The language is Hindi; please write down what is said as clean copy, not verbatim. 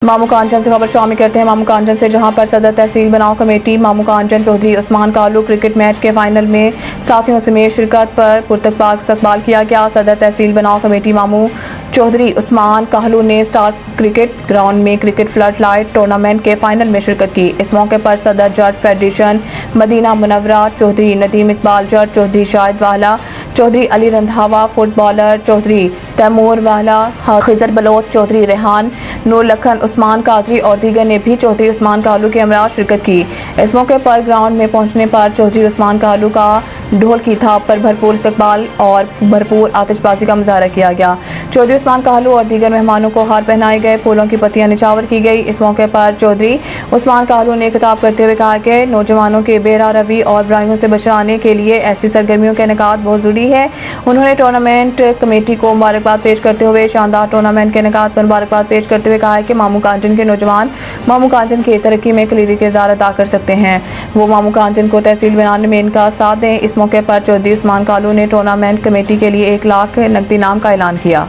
मामू कांचन से खबर शामिल करते हैं मामू कांचन से, जहां पर सदर तहसील बनाओ कमेटी मामू कांचन चौधरी उस्मान कालू क्रिकेट मैच के फाइनल में साथियों समेत शिरकत पर पुरतकबाग इस्तकबाल किया गया। सदर तहसील बनाओ कमेटी मामू चौधरी उस्मान कालू ने स्टार क्रिकेट ग्राउंड में क्रिकेट फ्लड लाइट टूर्नामेंट के फाइनल में शिरकत की। इस मौके पर सदर जज federation Medina Munawwara Chaudhary Nadeem Iqbal जज चौधरी शाहिद वाला चौधरी अली रंधावा फुटबॉलर चौधरी तैमूर वाला खिजर बलोच चौधरी रेहान नूर लखन उस्मान कादरी और दीगर ने भी चौधरी उस्मान कालू के हमरा शिरकत की। इस मौके पर ग्राउंड में पहुंचने पर चौधरी उस्मान कालू का ढोल की थाप पर भरपूर इस्तकबाल और भरपूर आतिशबाजी का मुजाहरा किया गया। चौधरी उस्मान कालू और दीगर मेहमानों को हार पहनाए गए, फूलों की पत्तियां निछावर की गई। इस मौके पर चौधरी उस्मान कालू ने खिताब करते हुए कहा कि नौजवानों के बेरा रवि और बुराइयों से बचाने के लिए ऐसी सरगर्मियों का इनेकाद बहुत जरूरी है। उन्होंने टूर्नामेंट कमेटी को मुबारकबाद पेश करते हुए शानदार टूर्नामेंट के इनेकाद पर मुबारकबाद पेश करते हुए कहा कि मामू कांचन के नौजवान मामू कांचन की तरक्की में कलीदी किरदार अदा कर सकते हैं। वो मामू कांचन को तहसील बनाने में इनका साथ दें। इस मौके पर चौधरी उस्मान कालू ने टूर्नामेंट कमेटी के लिए 1 लाख नकदी इनाम का ऐलान किया।